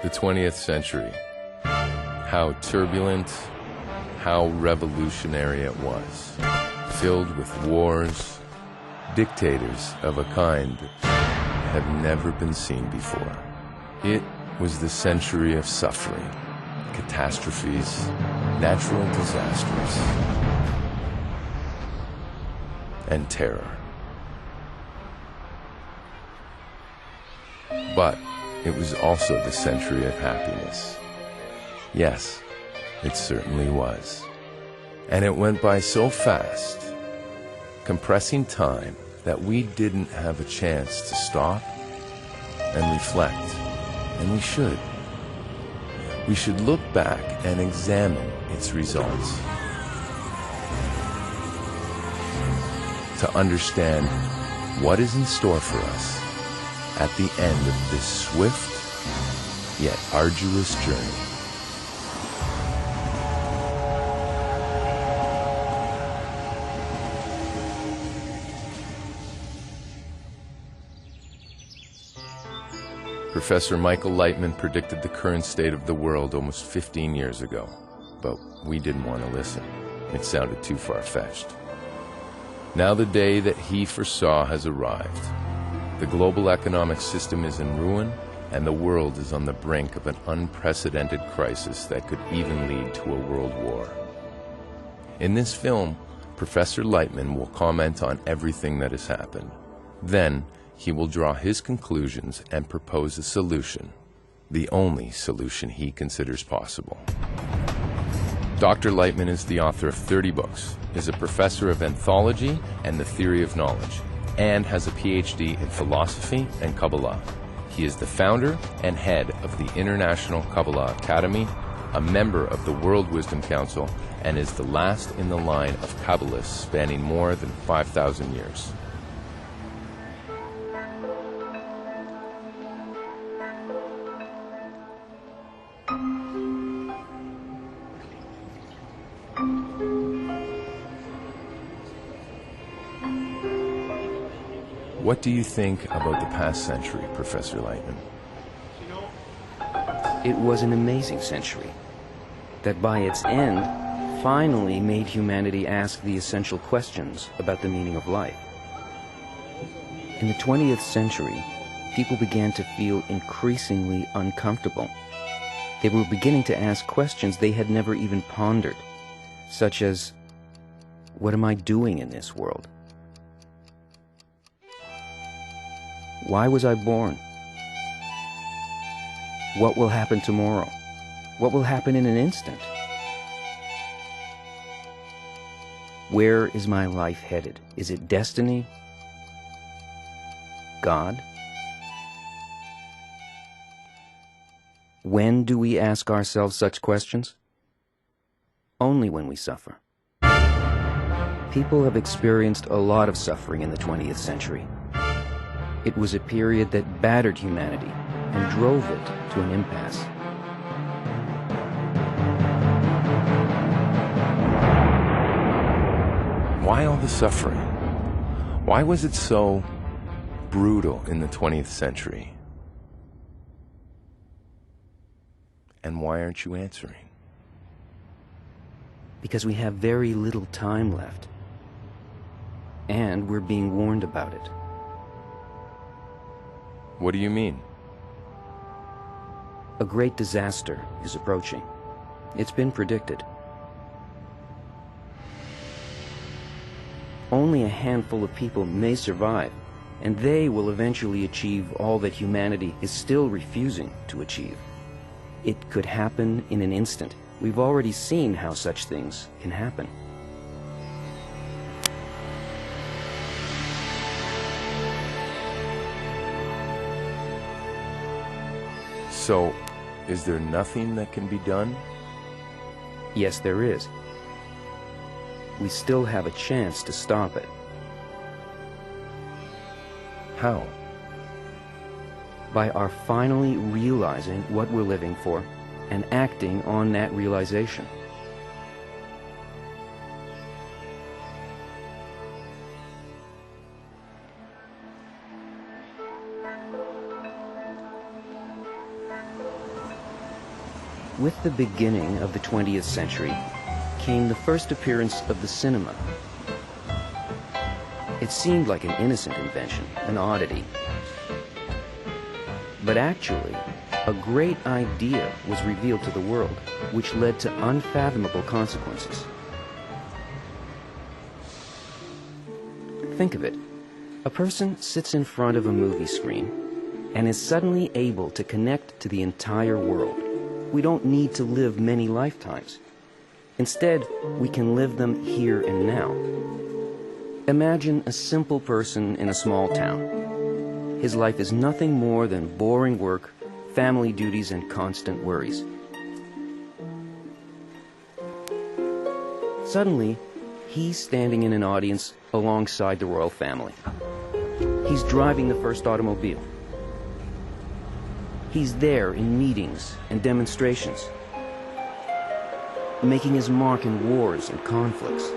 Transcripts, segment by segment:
The 20th century. How turbulent, how revolutionary it was. Filled with wars, dictators of a kind that had never been seen before. It was the century of suffering, catastrophes, natural disasters, and terror. But it was also the century of happiness. Yes, it certainly was. And it went by so fast, compressing time, that we didn't have a chance to stop and reflect. And we should. We should look back and examine its results to understand what is in store for us at the end of this swift yet arduous journey. Professor Michael Laitman predicted the current state of the world almost 15 years ago, but we didn't want to listen. It sounded too far-fetched. Now the day that he foresaw has arrived. The global economic system is in ruin, and the world is on the brink of an unprecedented crisis that could even lead to a world war. In this film, Professor Laitman will comment on everything that has happened. Then, he will draw his conclusions and propose a solution, the only solution he considers possible. Dr. Laitman is the author of 30 books, is a professor of anthology and the theory of knowledge, and has a PhD in philosophy and Kabbalah. He is the founder and head of the International Kabbalah Academy, a member of the World Wisdom Council, and is the last in the line of Kabbalists spanning more than 5,000 years. What do you think about the past century, Professor Laitman? It was an amazing century that by its end finally made humanity ask the essential questions about the meaning of life. In the 20th century, people began to feel increasingly uncomfortable. They were beginning to ask questions they had never even pondered, such as, what am I doing in this world? Why was I born? What will happen tomorrow? What will happen in an instant? Where is my life headed? Is it destiny? God? When do we ask ourselves such questions? Only when we suffer. People have experienced a lot of suffering in the 20th century. It was a period that battered humanity and drove it to an impasse. Why all the suffering? Why was it so brutal in the 20th century? And why aren't you answering? Because we have very little time left, and we're being warned about it. What do you mean? A great disaster is approaching. It's been predicted. Only a handful of people may survive, and they will eventually achieve all that humanity is still refusing to achieve. It could happen in an instant. We've already seen how such things can happen. So, is there nothing that can be done? Yes, there is. We still have a chance to stop it. How? By our finally realizing what we're living for and acting on that realization. With the beginning of the 20th century came the first appearance of the cinema. It seemed like an innocent invention, an oddity. But actually, a great idea was revealed to the world, which led to unfathomable consequences. Think of it. A person sits in front of a movie screen and is suddenly able to connect to the entire world. We don't need to live many lifetimes. Instead, we can live them here and now. Imagine a simple person in a small town. His life is nothing more than boring work, family duties, and constant worries. Suddenly, he's standing in an audience alongside the royal family. He's driving the first automobile. He's there in meetings and demonstrations, making his mark in wars and conflicts.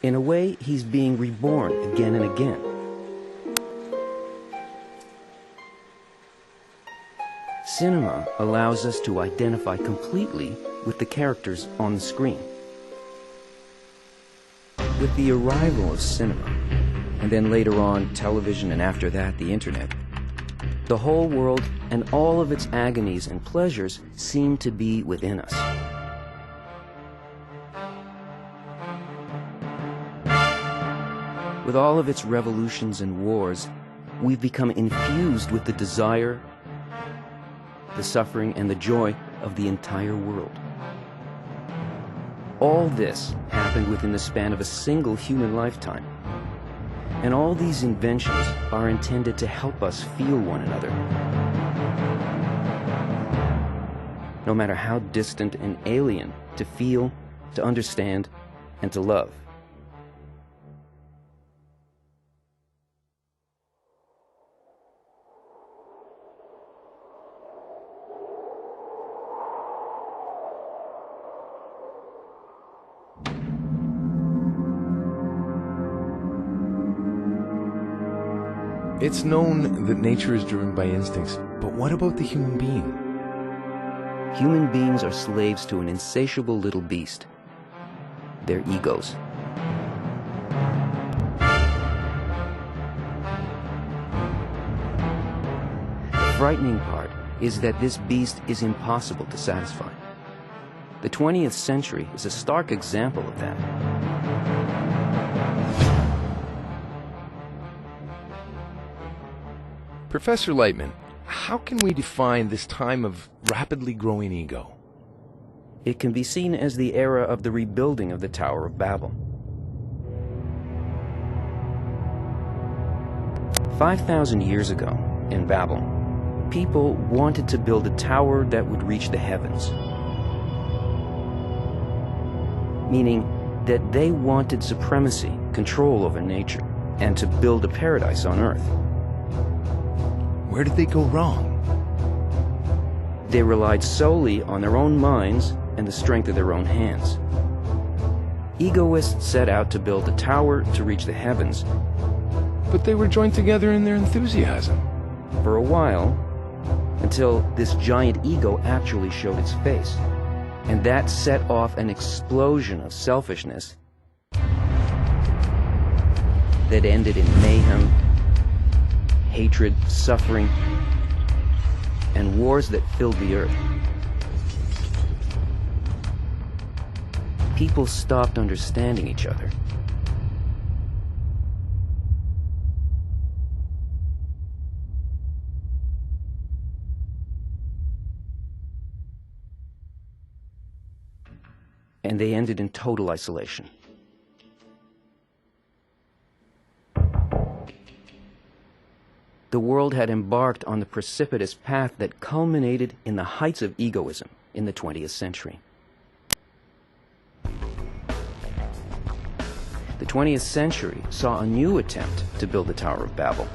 In a way, he's being reborn again and again. Cinema allows us to identify completely with the characters on the screen. With the arrival of cinema, and then later on television, and after that the internet, the whole world and all of its agonies and pleasures seem to be within us. With all of its revolutions and wars, we've become infused with the desire, the suffering, and the joy of the entire world. All this happened within the span of a single human lifetime. And all these inventions are intended to help us feel one another. No matter how distant and alien, to feel, to understand, and to love. It's known that nature is driven by instincts, but what about the human being? Human beings are slaves to an insatiable little beast, their egos. The frightening part is that this beast is impossible to satisfy. The 20th century is a stark example of that. Professor Laitman, how can we define this time of rapidly growing ego? It can be seen as the era of the rebuilding of the Tower of Babel. 5,000 years ago, in Babel, people wanted to build a tower that would reach the heavens. Meaning that they wanted supremacy, control over nature, and to build a paradise on earth. Where did they go wrong? They relied solely on their own minds and the strength of their own hands. Egoists set out to build a tower to reach the heavens. But they were joined together in their enthusiasm. For a while, until this giant ego actually showed its face. And that set off an explosion of selfishness that ended in mayhem, hatred, suffering, and wars that filled the earth. People stopped understanding each other. And they ended in total isolation. The world had embarked on the precipitous path that culminated in the heights of egoism in the 20th century. The 20th century saw a new attempt to build the Tower of Babel.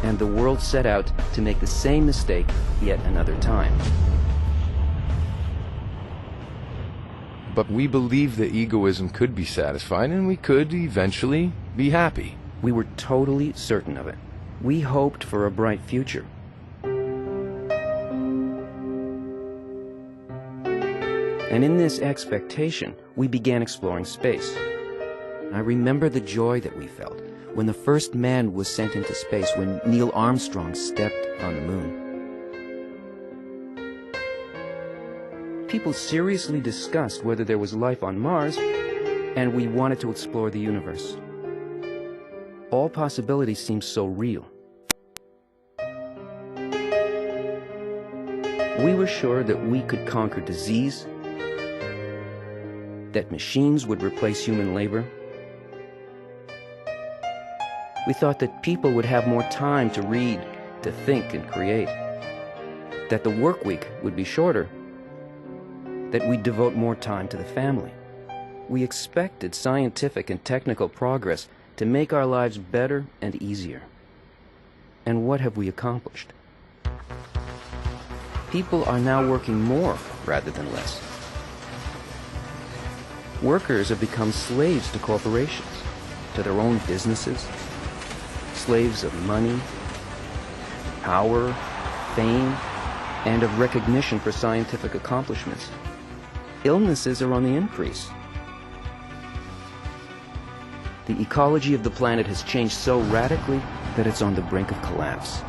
and the world set out to make the same mistake yet another time. But we believed that egoism could be satisfied and we could eventually be happy. We were totally certain of it. We hoped for a bright future. And in this expectation, we began exploring space. I remember the joy that we felt when the first man was sent into space, when Neil Armstrong stepped on the moon. People seriously discussed whether there was life on Mars, and we wanted to explore the universe. All possibilities seemed so real. We were sure that we could conquer disease, that machines would replace human labor. We thought that people would have more time to read, to think and create, that the work week would be shorter, that we'd devote more time to the family. We expected scientific and technical progress to make our lives better and easier. And what have we accomplished? People are now working more rather than less. Workers have become slaves to corporations, to their own businesses, slaves of money, power, fame, and of recognition for scientific accomplishments. Illnesses are on the increase. The ecology of the planet has changed so radically that it's on the brink of collapse.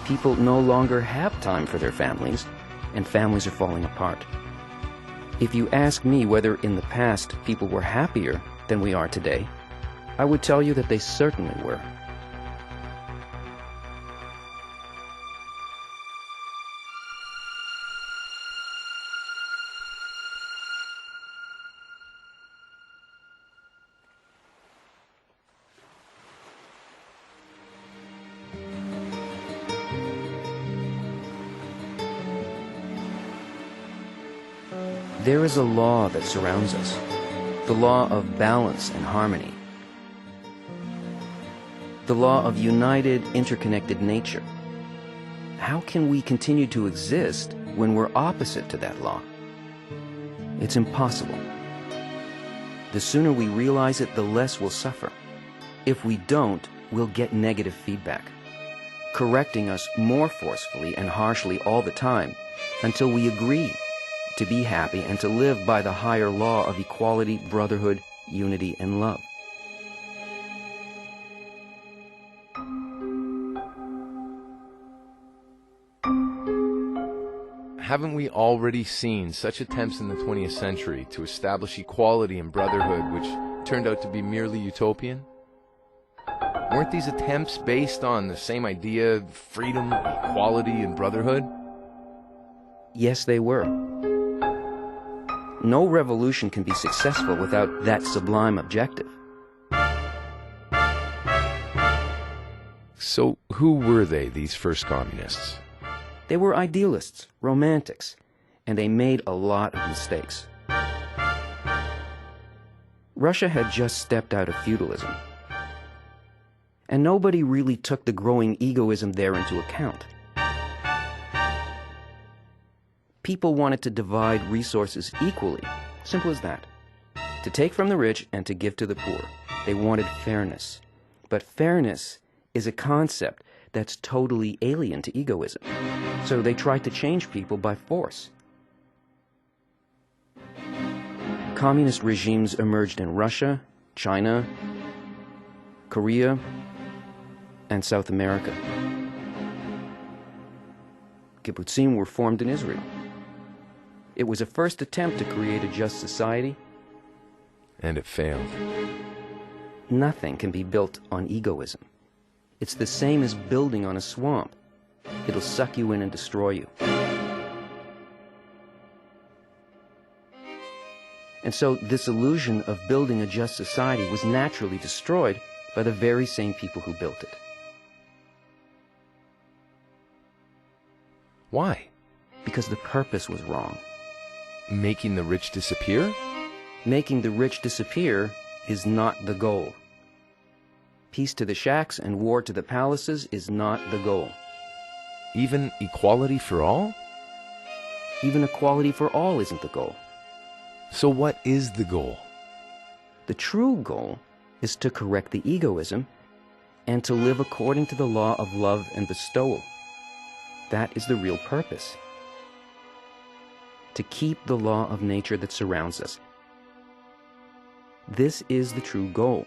People no longer have time for their families, and families are falling apart. If you ask me whether in the past people were happier than we are today, I would tell you that they certainly were. There is a law that surrounds us, the law of balance and harmony, the law of united, interconnected nature. How can we continue to exist when we're opposite to that law? It's impossible. The sooner we realize it, the less we'll suffer. If we don't, we'll get negative feedback, correcting us more forcefully and harshly all the time until we agree to be happy and to live by the higher law of equality, brotherhood, unity, and love. Haven't we already seen such attempts in the 20th century to establish equality and brotherhood which turned out to be merely utopian? Weren't these attempts based on the same idea of freedom, equality, and brotherhood? Yes, they were. No revolution can be successful without that sublime objective. So who were they, these first communists? They were idealists, romantics, and they made a lot of mistakes. Russia had just stepped out of feudalism, and nobody really took the growing egoism there into account. People wanted to divide resources equally, simple as that. To take from the rich and to give to the poor. They wanted fairness. But fairness is a concept that's totally alien to egoism. So they tried to change people by force. Communist regimes emerged in Russia, China, Korea, and South America. Kibbutzim were formed in Israel. It was a first attempt to create a just society. And it failed. Nothing can be built on egoism. It's the same as building on a swamp. It'll suck you in and destroy you. And so this illusion of building a just society was naturally destroyed by the very same people who built it. Why? Because the purpose was wrong. Making the rich disappear? Making the rich disappear is not the goal. Peace to the shacks and war to the palaces is not the goal. Even equality for all? Even equality for all isn't the goal. So what is the goal? The true goal is to correct the egoism and to live according to the law of love and bestowal. That is the real purpose. To keep the law of nature that surrounds us. This is the true goal.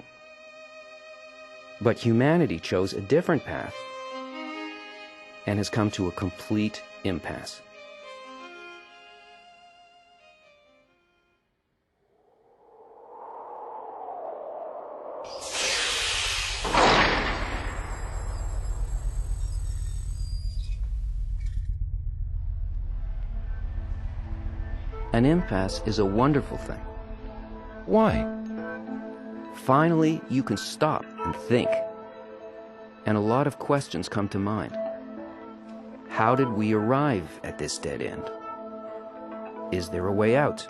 But humanity chose a different path and has come to a complete impasse. An impasse is a wonderful thing. Why? Finally, you can stop and think. And a lot of questions come to mind. How did we arrive at this dead end? Is there a way out?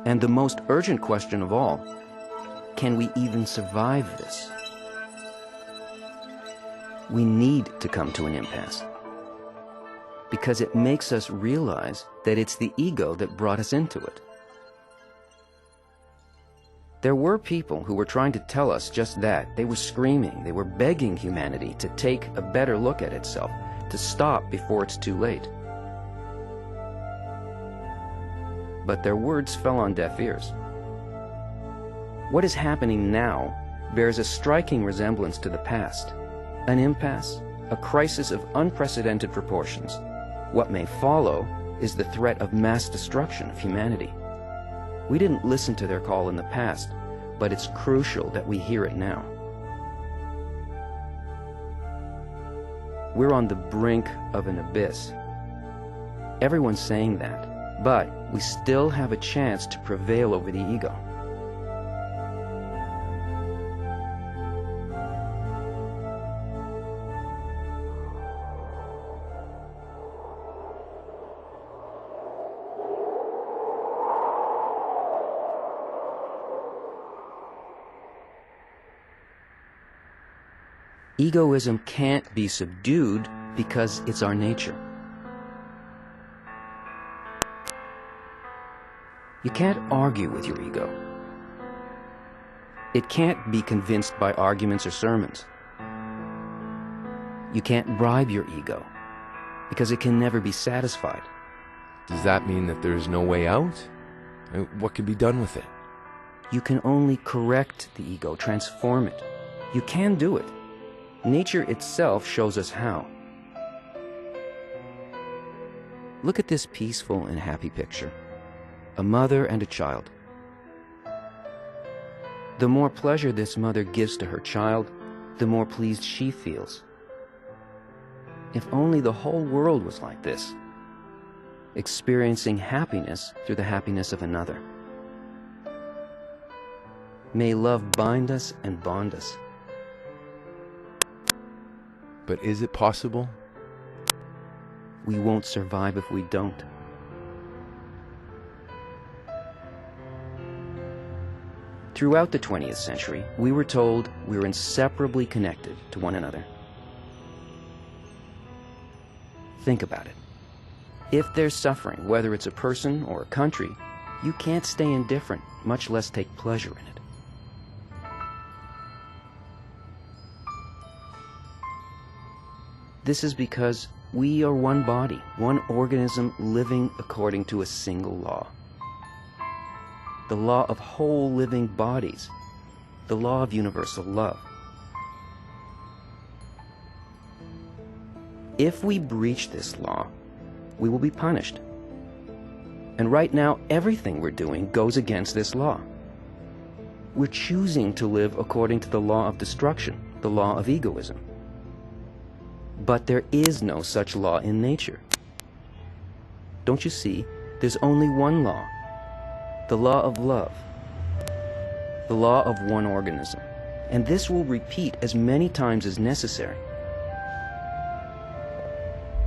And the most urgent question of all, can we even survive this? We need to come to an impasse, because it makes us realize that it's the ego that brought us into it. There were people who were trying to tell us just that. They were screaming, they were begging humanity to take a better look at itself, to stop before it's too late. But their words fell on deaf ears. What is happening now bears a striking resemblance to the past. An impasse, a crisis of unprecedented proportions. What may follow is the threat of mass destruction of humanity. We didn't listen to their call in the past, but it's crucial that we hear it now. We're on the brink of an abyss. Everyone's saying that, but we still have a chance to prevail over the ego. Egoism can't be subdued because it's our nature. You can't argue with your ego. It can't be convinced by arguments or sermons. You can't bribe your ego because it can never be satisfied. Does that mean that there is no way out? What can be done with it? You can only correct the ego, transform it. You can do it. Nature itself shows us how. Look at this peaceful and happy picture. A mother and a child. The more pleasure this mother gives to her child, the more pleased she feels. If only the whole world was like this, experiencing happiness through the happiness of another. May love bind us and bond us. But is it possible? We won't survive if we don't. Throughout the 20th century, we were told we were inseparably connected to one another. Think about it. If there's suffering, whether it's a person or a country, you can't stay indifferent, much less take pleasure in it. This is because we are one body, one organism living according to a single law. The law of whole living bodies, the law of universal love. If we breach this law, we will be punished. And right now, everything we're doing goes against this law. We're choosing to live according to the law of destruction, the law of egoism. But there is no such law in nature. Don't you see? There's only one law. The law of love. The law of one organism. And this will repeat as many times as necessary.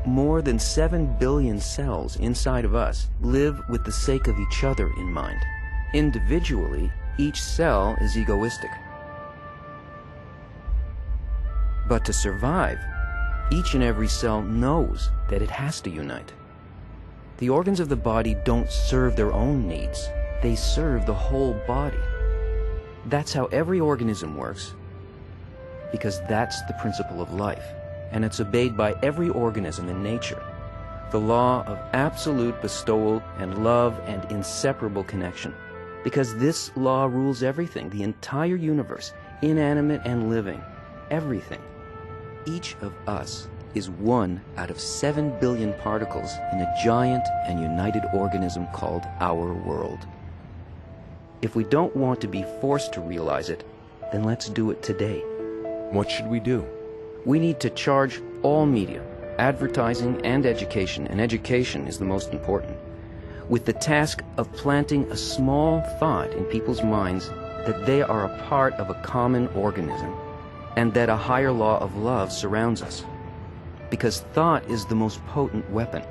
More than 7 billion cells inside of us live with the sake of each other in mind. Individually, each cell is egoistic. But to survive, each and every cell knows that it has to unite. The organs of the body don't serve their own needs. They serve the whole body. That's how every organism works, because that's the principle of life, and it's obeyed by every organism in nature. The law of absolute bestowal and love and inseparable connection, because this law rules everything, the entire universe, inanimate and living, everything. Each of us is one out of 7 billion particles in a giant and united organism called our world. If we don't want to be forced to realize it, then let's do it today. What should we do? We need to charge all media, advertising and education is the most important, with the task of planting a small thought in people's minds that they are a part of a common organism and that a higher law of love surrounds us. Because thought is the most potent weapon.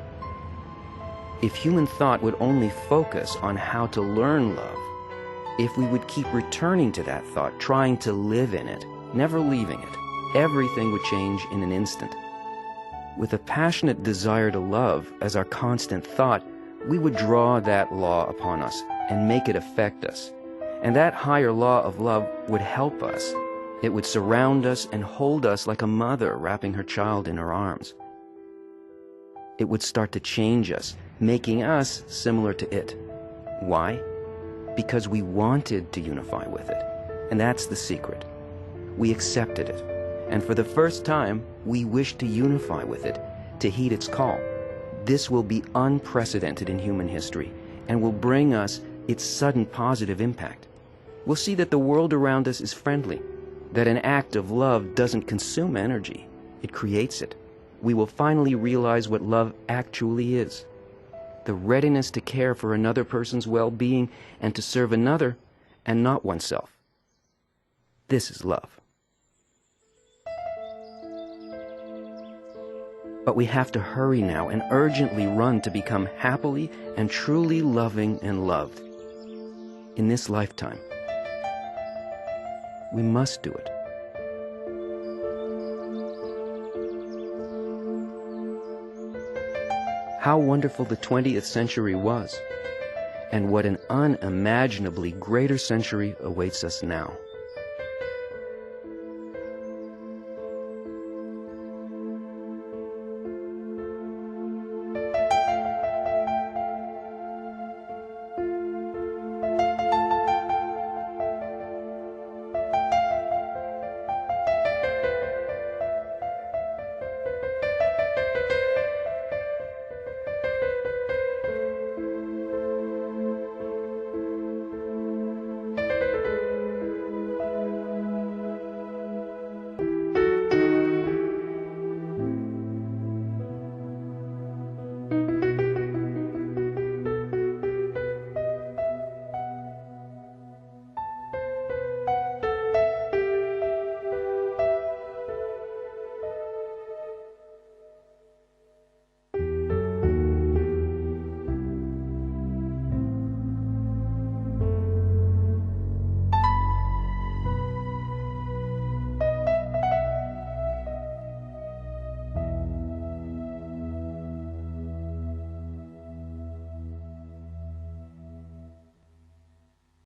If human thought would only focus on how to learn love, if we would keep returning to that thought, trying to live in it, never leaving it, everything would change in an instant. With a passionate desire to love as our constant thought, we would draw that law upon us and make it affect us. And that higher law of love would help us. It would surround us and hold us like a mother wrapping her child in her arms. It would start to change us, making us similar to it. Why? Because we wanted to unify with it. And that's the secret. We accepted it. And for the first time, we wish to unify with it, to heed its call. This will be unprecedented in human history and will bring us its sudden positive impact. We'll see that the world around us is friendly, that an act of love doesn't consume energy, it creates it. We will finally realize what love actually is. The readiness to care for another person's well-being and to serve another and not oneself. This is love. But we have to hurry now and urgently run to become happily and truly loving and loved. In this lifetime, we must do it. How wonderful the 20th century was, and what an unimaginably greater century awaits us now.